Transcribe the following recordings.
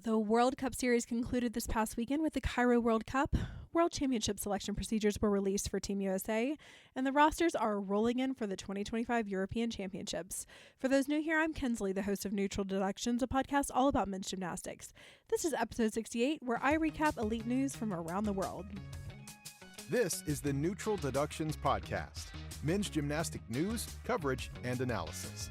The World Cup series concluded this past weekend with the Cairo World Cup. World Championship selection procedures were released for Team USA, and the rosters are rolling in for the 2025 European Championships. For those new here, I'm Kensley, the host of Neutral Deductions, a podcast all about men's gymnastics. This is episode 68, where I recap elite news from around the world. This is the Neutral Deductions podcast, men's gymnastic news, coverage, and analysis.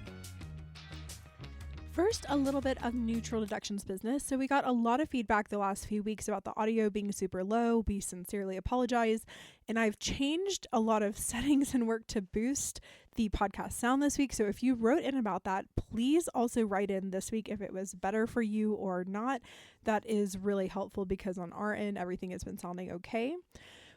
First, a little bit of Neutral Deductions business. So we got a lot of feedback the last few weeks about the audio being super low. We sincerely apologize. And I've changed a lot of settings and work to boost the podcast sound this week. So if you wrote in about that, please also write in this week if it was better for you or not. That is really helpful because on our end, everything has been sounding okay.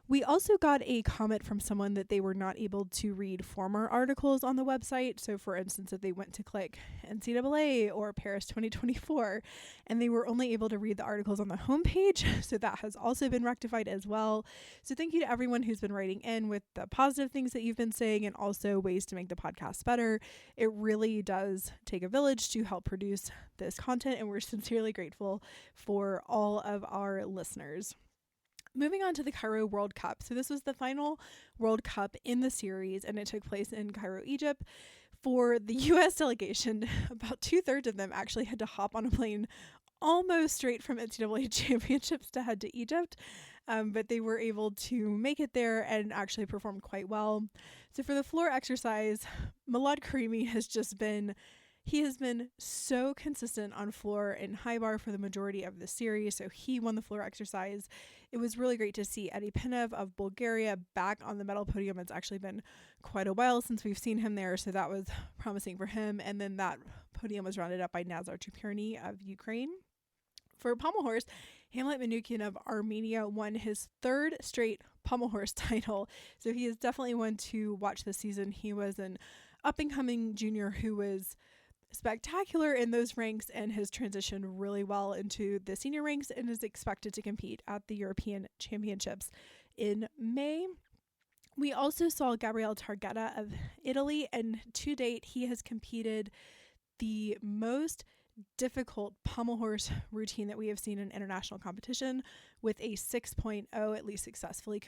We also got a comment from someone that they were not able to read former articles on the website. So for instance, if they went to click NCAA or Paris 2024 and they were only able to read the articles on the homepage. So that has also been rectified as well. So thank you to everyone who's been writing in with the positive things that you've been saying and also ways to make the podcast better. It really does take a village to help produce this content, and we're sincerely grateful for all of our listeners. Moving on to the Cairo World Cup. So this was the final World Cup in the series, and it took place in Cairo, Egypt. For the U.S. delegation, about 2/3 of them actually had to hop on a plane almost straight from NCAA championships to head to Egypt. But they were able to make it there and actually perform quite well. So for the floor exercise, Milad Karimi he has been so consistent on floor and high bar for the majority of the series. So he won the floor exercise. It was really great to see Eddie Pinev of Bulgaria back on the medal podium. It's actually been quite a while since we've seen him there, so that was promising for him. And then that podium was rounded up by Nazar Chuperny of Ukraine. For pommel horse, Hamlet Manoukian of Armenia won his third straight pommel horse title. So he is definitely one to watch this season. He was an up-and-coming junior who was spectacular in those ranks and has transitioned really well into the senior ranks and is expected to compete at the European Championships in May. We also saw Gabriele Targhetta of Italy, and to date he has competed the most difficult pommel horse routine that we have seen in international competition with a 6.0 at least successfully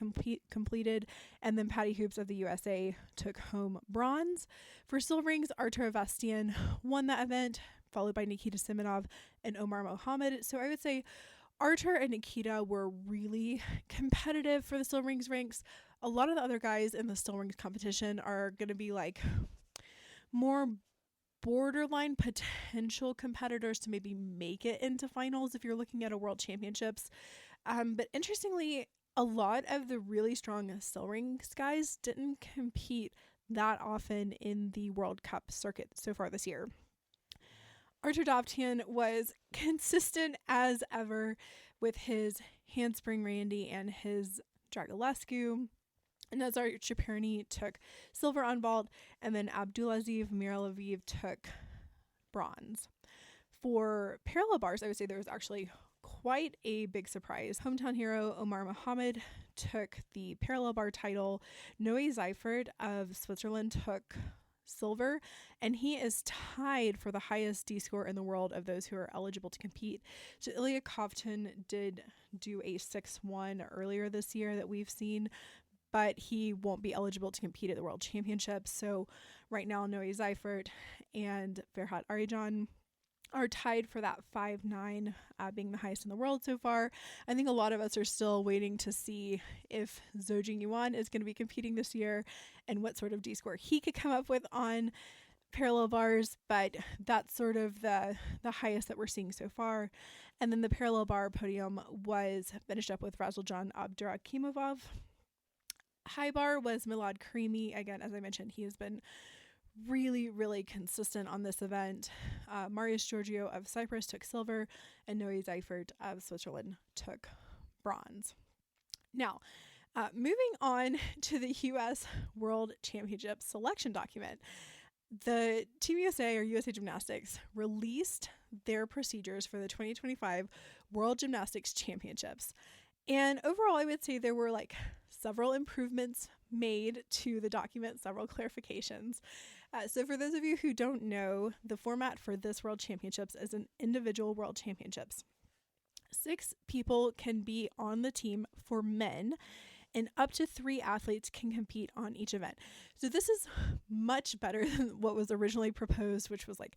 completed. And then Patty Hoops of the USA took home bronze. For silver rings, Artur Avestian won that event, followed by Nikita Simonov and Omar Mohamed. So I would say Artur and Nikita were really competitive for the silver rings ranks. A lot of the other guys in the silver rings competition are going to be like more borderline potential competitors to maybe make it into finals if you're looking at a world championships. But interestingly, a lot of the really strong silver rings guys didn't compete that often in the World Cup circuit so far this year. Artur Dovtian was consistent as ever with his handspring Randy and his Dragulescu. Nazar Chuperny took silver on vault, and then Abdulaziz Miralaviv took bronze. For parallel bars, I would say there was actually quite a big surprise. Hometown hero Omar Mohamed took the parallel bar title. Noe Seifert of Switzerland took silver, and he is tied for the highest D score in the world of those who are eligible to compete. So Ilya Kovtun did do a 6-1 earlier this year that we've seen, but he won't be eligible to compete at the World Championships. So right now, Noe Seifert and Ferhat Arijan are tied for that 5-9, being the highest in the world so far. I think a lot of us are still waiting to see if Zhou Yuan is going to be competing this year and what sort of D score he could come up with on parallel bars, but that's sort of the highest that we're seeing so far. And then the parallel bar podium was finished up with Raziljan Abdurakimov. High bar was Milad Karimi. Again, as I mentioned, he has been really, really consistent on this event. Marius Georgiou of Cyprus took silver, and Noe Seifert of Switzerland took bronze. Now, moving on to the U.S. World Championship selection document. The Team USA, or USA Gymnastics, released their procedures for the 2025 World Gymnastics Championships. And overall, I would say there were several improvements made to the document, several clarifications. So for those of you who don't know, the format for this World Championships is an individual World Championships. 6 people can be on the team for men, and up to 3 athletes can compete on each event. So this is much better than what was originally proposed, which was like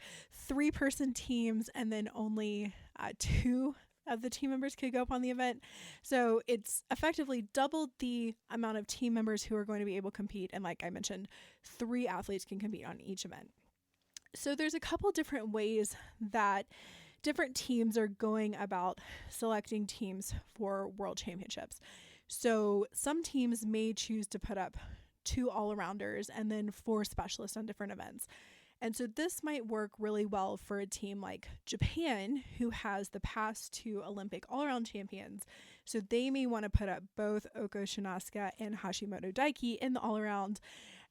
3-person teams and then only 2 of the team members could go up on the event. So it's effectively doubled the amount of team members who are going to be able to compete. And like I mentioned, 3 athletes can compete on each event. So there's a couple different ways that different teams are going about selecting teams for world championships. So some teams may choose to put up 2 all-arounders and then 4 specialists on different events. And so this might work really well for a team like Japan, who has the past 2 Olympic all-around champions. So they may want to put up both Oko Shinasuka and Hashimoto Daiki in the all-around,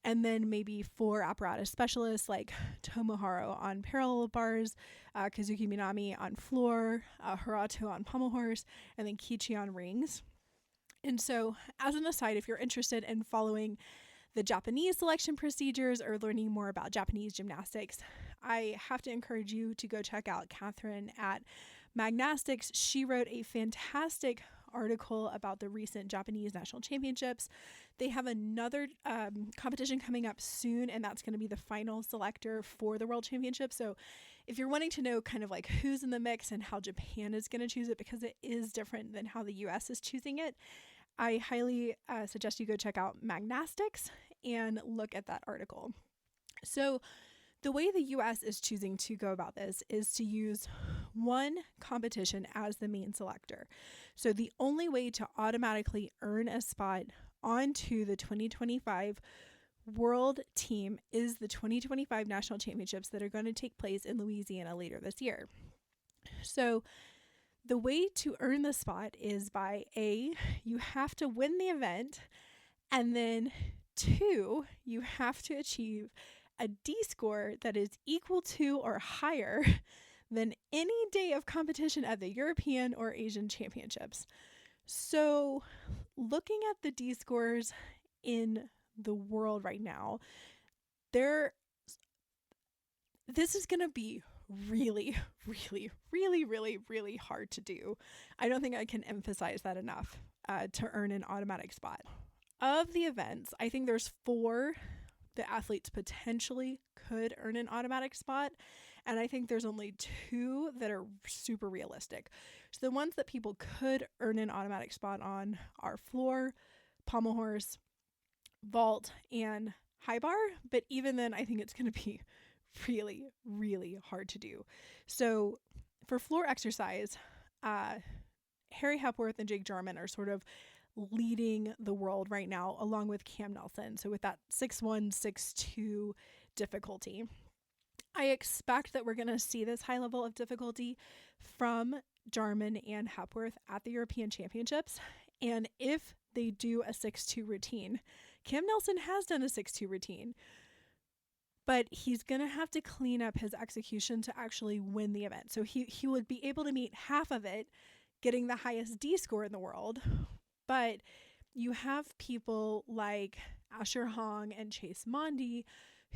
and then maybe 4 apparatus specialists like Tomohiro on parallel bars, Kazuki Minami on floor, Harato on pommel horse, and then Kichi on rings. And so, as an aside, if you're interested in following the Japanese selection procedures or learning more about Japanese gymnastics, I have to encourage you to go check out Catherine at Magnastics. She wrote a fantastic article about the recent Japanese national championships. They have another competition coming up soon, and that's going to be the final selector for the world championship. So if you're wanting to know kind of like who's in the mix and how Japan is going to choose it, because it is different than how the US is choosing it, I highly suggest you go check out Magnastics and look at that article. So the way the US is choosing to go about this is to use one competition as the main selector. So the only way to automatically earn a spot onto the 2025 world team is the 2025 national championships that are going to take place in Louisiana later this year. So the way to earn the spot is by A, you have to win the event, and then 2, you have to achieve a D score that is equal to or higher than any day of competition at the European or Asian championships. So looking at the D scores in the world right now, this is going to be really, really, really, really, really hard to do. I don't think I can emphasize that enough to earn an automatic spot. Of the events, I think there's 4 the athletes potentially could earn an automatic spot, and I think there's only 2 that are super realistic. So the ones that people could earn an automatic spot on are floor, pommel horse, vault, and high bar, but even then I think it's going to be really, really hard to do. So for floor exercise, Harry Hepworth and Jake Jarman are sort of leading the world right now, along with Cam Nelson. So with that 6'1", 6'2" difficulty, I expect that we're going to see this high level of difficulty from Jarman and Hepworth at the European Championships. And if they do a 6'2" routine, Cam Nelson has done a 6'2" routine, but he's going to have to clean up his execution to actually win the event. So he would be able to meet half of it, getting the highest D score in the world. But you have people like Asher Hong and Chase Mondi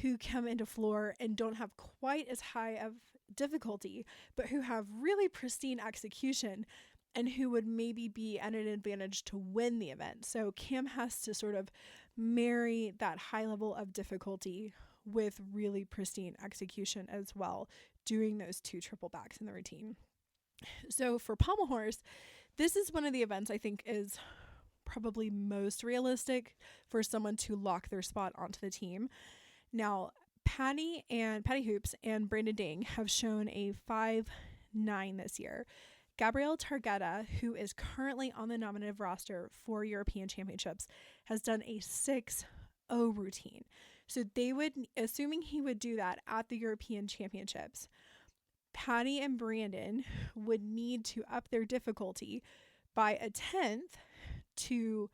who come into floor and don't have quite as high of difficulty, but who have really pristine execution and who would maybe be at an advantage to win the event. So Cam has to sort of marry that high level of difficulty with really pristine execution as well, doing those 2 triple backs in the routine. So for pommel horse, this is one of the events I think is probably most realistic for someone to lock their spot onto the team. Now, Patty Hoops and Brandon Dang have shown a 5'9" this year. Gabrielle Targetta, who is currently on the nominative roster for European Championships, has done a 6'0" routine. So they would, assuming he would do that at the European Championships, Patty and Brandon would need to up their difficulty by a 10th to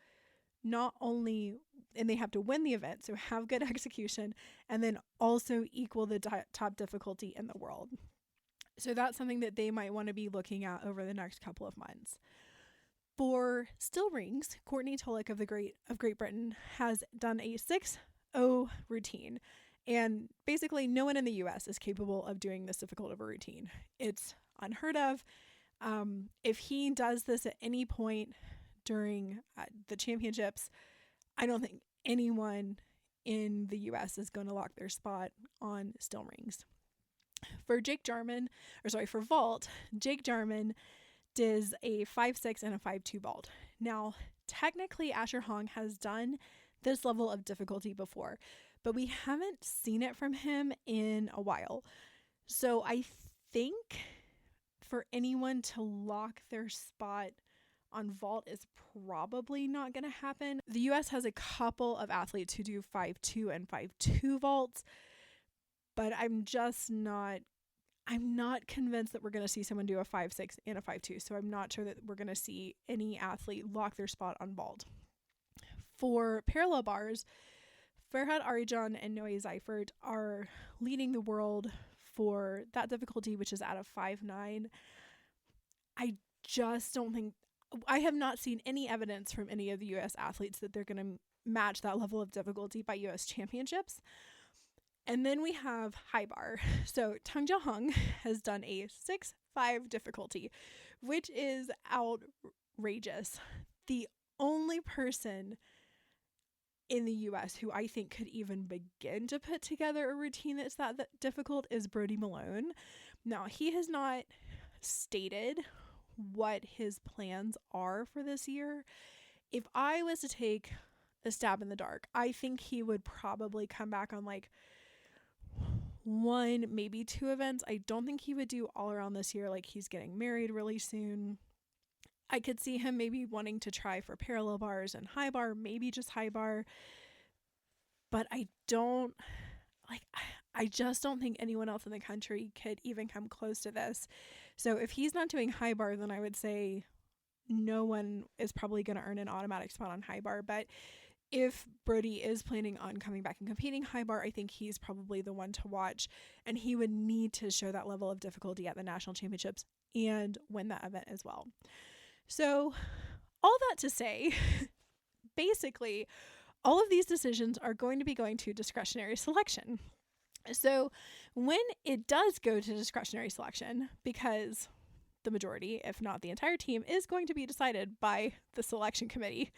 not only, and they have to win the event, so have good execution, and then also equal the top difficulty in the world. So that's something that they might want to be looking at over the next couple of months. For still rings, Courtney Tulloch of Great Britain has done a 6'0" routine, and basically no one in the US is capable of doing this difficult of a routine. It's unheard of. If he does this at any point during the championships, I don't think anyone in the U.S. is going to lock their spot on still rings. For vault, Jake Jarman does a 5.6 and a 5.2 vault. Now, technically, Asher Hong has done this level of difficulty before, but we haven't seen it from him in a while. So I think for anyone to lock their spot on vault is probably not going to happen. The U.S. has a couple of athletes who do 5.2 and 5.2 vaults, but I'm not convinced that we're going to see someone do a 5.6 and a 5.2. So I'm not sure that we're going to see any athlete lock their spot on vault. For parallel bars, Farhad Arijan and Noe Seifert are leading the world for that difficulty, which is at a 5.9. I have not seen any evidence from any of the U.S. athletes that they're going to match that level of difficulty by U.S. championships. And then we have high bar. So Tang Jiahong has done a 6.5 difficulty, which is outrageous. The only person in the U.S. who I think could even begin to put together a routine that's that difficult is Brody Malone. Now, he has not stated what his plans are for this year. If I was to take a stab in the dark, I think he would probably come back on like 1, maybe 2 events. I don't think he would do all around this year. Like, he's getting married really soon. I could see him maybe wanting to try for parallel bars and high bar, maybe just high bar. But I just don't think anyone else in the country could even come close to this. So if he's not doing high bar, then I would say no one is probably going to earn an automatic spot on high bar. But if Brody is planning on coming back and competing high bar, I think he's probably the one to watch. And he would need to show that level of difficulty at the national championships and win that event as well. So all that to say, basically, all of these decisions are going to be going to discretionary selection. So when it does go to discretionary selection, because the majority, if not the entire team, is going to be decided by the selection committee,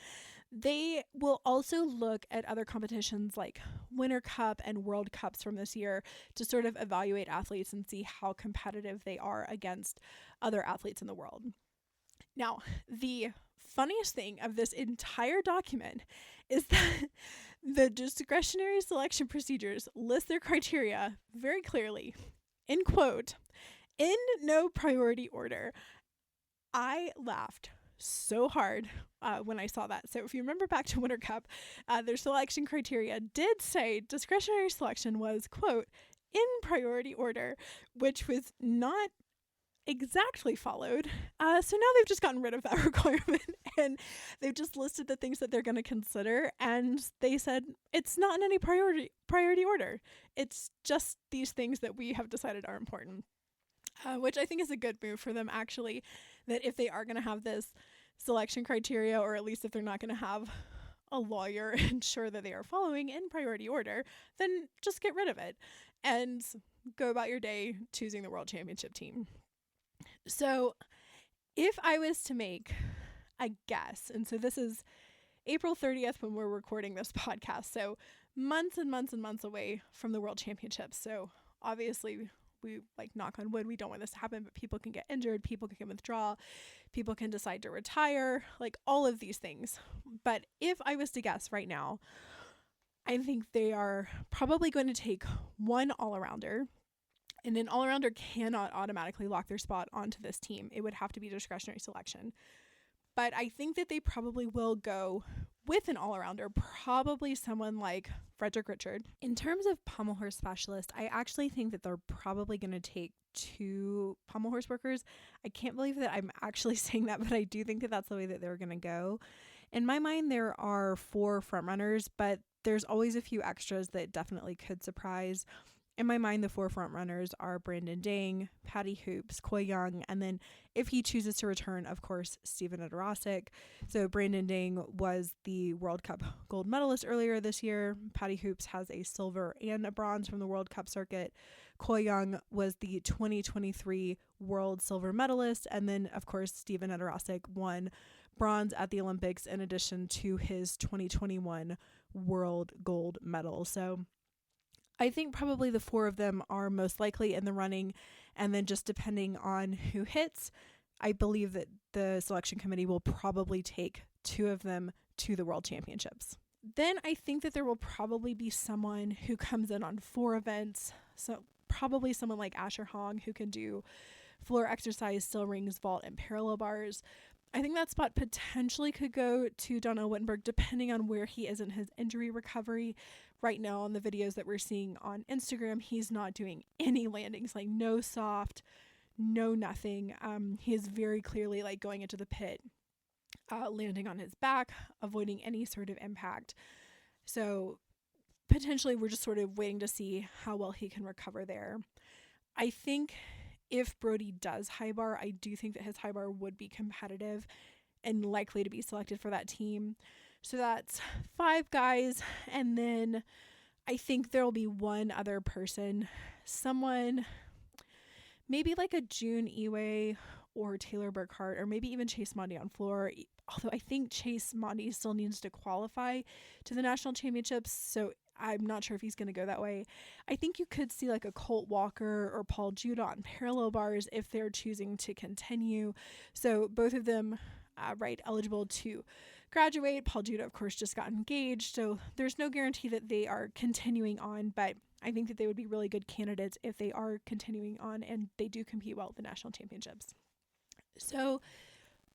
they will also look at other competitions like Winter Cup and World Cups from this year to sort of evaluate athletes and see how competitive they are against other athletes in the world. Now, the funniest thing of this entire document is that the discretionary selection procedures list their criteria very clearly, in quote, in no priority order. I laughed so hard when I saw that. So if you remember back to Winter Cup, their selection criteria did say discretionary selection was, quote, in priority order, which was not exactly followed. So now they've just gotten rid of that requirement and they've just listed the things that they're going to consider, and they said it's not in any priority order. It's just these things that we have decided are important, which I think is a good move for them, actually, that if they are going to have this selection criteria, or at least if they're not going to have a lawyer ensure that they are following in priority order, then just get rid of it and go about your day choosing the world championship team. So if I was to make a guess, and so this is April 30th when we're recording this podcast, so months and months and months away from the world championships. So obviously we, like, knock on wood, we don't want this to happen, but people can get injured, people can withdraw, people can decide to retire, like all of these things. But if I was to guess right now, I think they are probably going to take one all-arounder. And an all-arounder cannot automatically lock their spot onto this team. It would have to be discretionary selection. But I think that they probably will go with an all-arounder, probably someone like Frederick Richard. In terms of pommel horse specialist, I actually think that they're probably going to take 2 pommel horse workers. I can't believe that I'm actually saying that, but I do think that that's the way that they're going to go. In my mind, there are 4 front runners, but there's always a few extras that definitely could surprise. In my mind, the 4 front runners are Brandon Dang, Patty Hoops, Koi Young, and then if he chooses to return, of course, Steven Odorosic. So Brandon Dang was the World Cup gold medalist earlier this year. Patty Hoops has a silver and a bronze from the World Cup circuit. Koi Young was the 2023 world silver medalist. And then, of course, Steven Edorosik won bronze at the Olympics in addition to his 2021 world gold medal. So I think probably the four of them are most likely in the running. And then just depending on who hits, I believe that the selection committee will probably take two of them to the World Championships. Then I think that there will probably be someone who comes in on 4 events. So probably someone like Asher Hong, who can do floor exercise, still rings, vault, and parallel bars. I think that spot potentially could go to Donnell Wittenberg, depending on where he is in his injury recovery. Right now on the videos that we're seeing on Instagram, he's not doing any landings, like no soft, no nothing. He is very clearly like going into the pit, landing on his back, avoiding any sort of impact. So potentially we're just sort of waiting to see how well he can recover there. I think if Brody does high bar, I do think that his high bar would be competitive and likely to be selected for that team. So that's 5 guys. And then I think there will be one other person, someone maybe like a June Iwe or Taylor Burkhart, or maybe even Chase Mondy on floor. Although I think Chase Mondy still needs to qualify to the national championships, so I'm not sure if he's going to go that way. I think you could see like a Colt Walker or Paul Judah on parallel bars if they're choosing to continue. So both of them, eligible to graduate. Paul Judah, of course, just got engaged, so there's no guarantee that they are continuing on, but I think that they would be really good candidates if they are continuing on and they do compete well at the national championships. So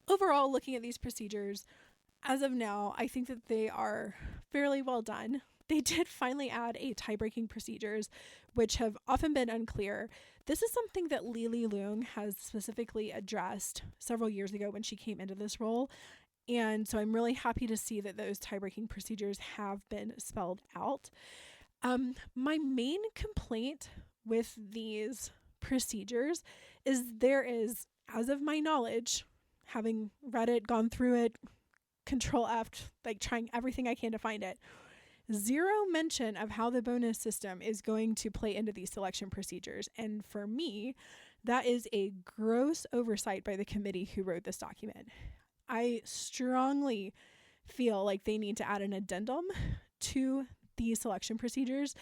overall, looking at these procedures, as of now, I think that they are fairly well done. They did finally add a tie-breaking procedures, which have often been unclear. This is something that Lili Leung has specifically addressed several years ago when she came into this role. And so I'm really happy to see that those tie-breaking procedures have been spelled out. My main complaint with these procedures is there is, as of my knowledge, having read it, gone through it, Control F, like trying everything I can to find it, zero mention of how the bonus system is going to play into these selection procedures. And for me, that is a gross oversight by the committee who wrote this document. I strongly feel like they need to add an addendum to the selection procedures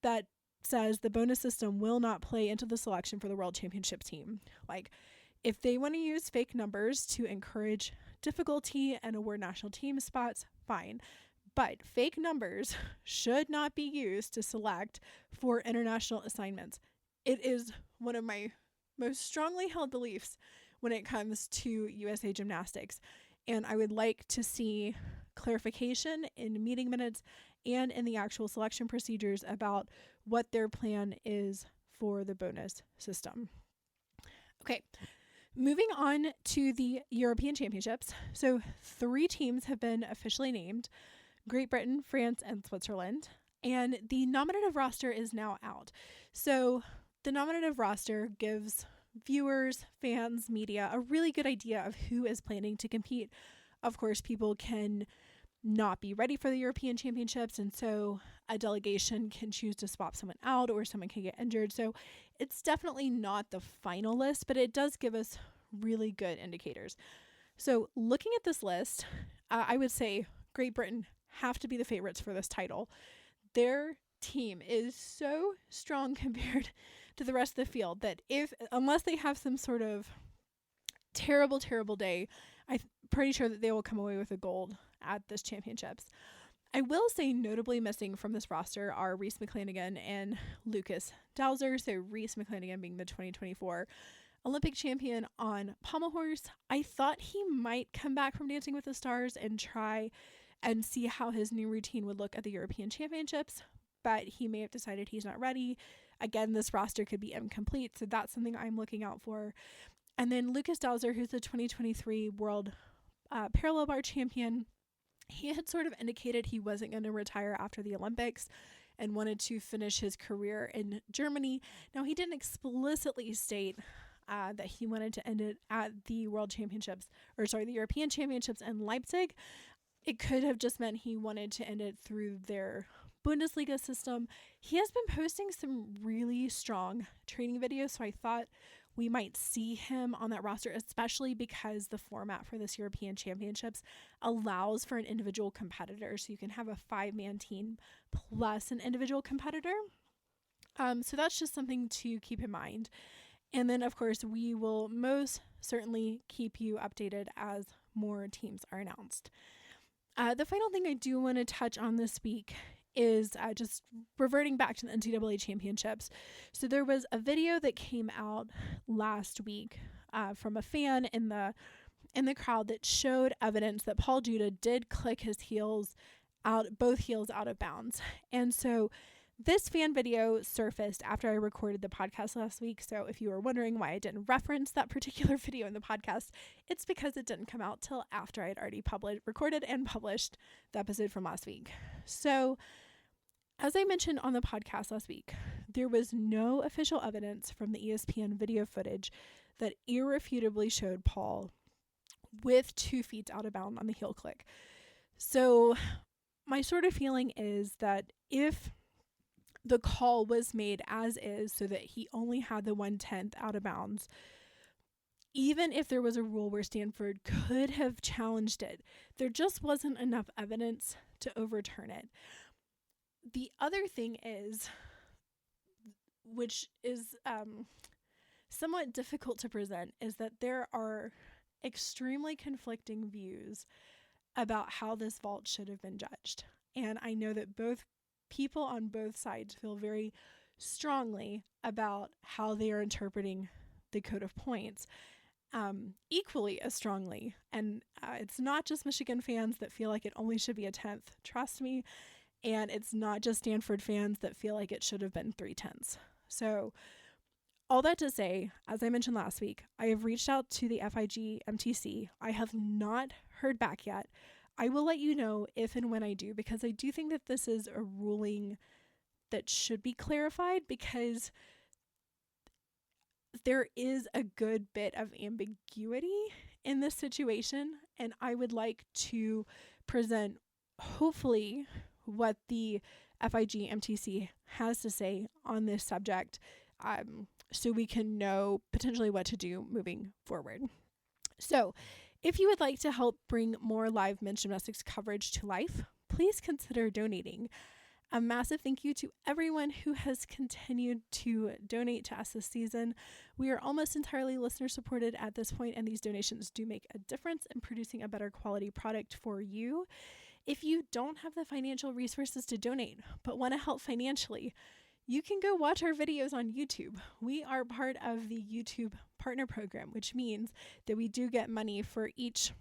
that says the bonus system will not play into the selection for the World Championship team. Like, if they want to use fake numbers to encourage difficulty and award national team spots, fine. But fake numbers should not be used to select for international assignments. It is one of my most strongly held beliefs when it comes to USA Gymnastics. And I would like to see clarification in meeting minutes and in the actual selection procedures about what their plan is for the bonus system. Okay, moving on to the European Championships. So 3 teams have been officially named: Great Britain, France, and Switzerland. And the nominative roster is now out. So the nominative roster gives viewers, fans, media a really good idea of who is planning to compete. Of course, people can not be ready for the European Championships, and so a delegation can choose to swap someone out or someone can get injured. So it's definitely not the final list, but it does give us really good indicators. So looking at this list, I would say Great Britain have to be the favorites for this title. Their team is so strong compared to the rest of the field that unless they have some sort of terrible day, I'm pretty sure that they will come away with a gold at this championships. I will say notably missing from this roster are Reese McClanagan and Lucas Dowser. So Reese McClanagan being the 2024 Olympic champion on pommel horse. I thought he might come back from Dancing with the Stars and try and see how his new routine would look at the European Championships, but he may have decided he's not ready. Again, this roster could be incomplete, so that's something I'm looking out for. And then Lucas Dowser, who's the 2023 World Parallel Bar champion, he had sort of indicated he wasn't going to retire after the Olympics and wanted to finish his career in Germany. Now, he didn't explicitly state that he wanted to end it at the the European Championships in Leipzig. It could have just meant he wanted to end it through their Bundesliga system. He has been posting some really strong training videos, so I thought we might see him on that roster, especially because the format for this European Championships allows for an individual competitor. So you can have a 5-man team plus an individual competitor. So that's just something to keep in mind. And then, of course, we will most certainly keep you updated as more teams are announced. The final thing I do want to touch on this week is just reverting back to the NCAA championships. So there was a video that came out last week from a fan in the crowd that showed evidence that Paul Judah did click his both heels out of bounds. And so this fan video surfaced after I recorded the podcast last week. So if you were wondering why I didn't reference that particular video in the podcast, it's because it didn't come out till after I'd already recorded and published the episode from last week. So as I mentioned on the podcast last week, there was no official evidence from the ESPN video footage that irrefutably showed Paul with 2 feet out of bounds on the heel click. So my sort of feeling is that if the call was made as is, so that he only had the 1/10 out of bounds, even if there was a rule where Stanford could have challenged it, there just wasn't enough evidence to overturn it. The other thing is, which is somewhat difficult to present, is that there are extremely conflicting views about how this vault should have been judged. And I know that both people on both sides feel very strongly about how they are interpreting the code of points, equally as strongly. And it's not just Michigan fans that feel like it only should be a 10th. Trust me. And it's not just Stanford fans that feel like it should have been 3/10. So all that to say, as I mentioned last week, I have reached out to the FIG MTC. I have not heard back yet. I will let you know if and when I do, because I do think that this is a ruling that should be clarified, because there is a good bit of ambiguity in this situation, and I would like to present, hopefully, what the FIG MTC has to say on this subject, so we can know potentially what to do moving forward. So if you would like to help bring more live men's gymnastics coverage to life, please consider donating. A massive thank you to everyone who has continued to donate to us this season. We are almost entirely listener supported at this point, and these donations do make a difference in producing a better quality product for you. If you don't have the financial resources to donate but want to help financially, you can go watch our videos on YouTube. We are part of the YouTube partner program, which means that we do get money for each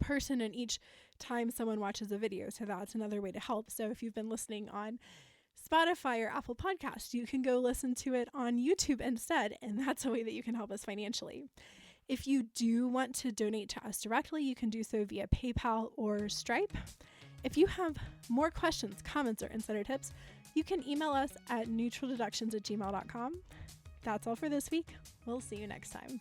person and each time someone watches a video. So that's another way to help. So if you've been listening on Spotify or Apple Podcasts, you can go listen to it on YouTube instead, and that's a way that you can help us financially. If you do want to donate to us directly, you can do so via PayPal or Stripe. If you have more questions, comments, or insider tips, you can email us at neutraldeductions@gmail.com. That's all for this week. We'll see you next time.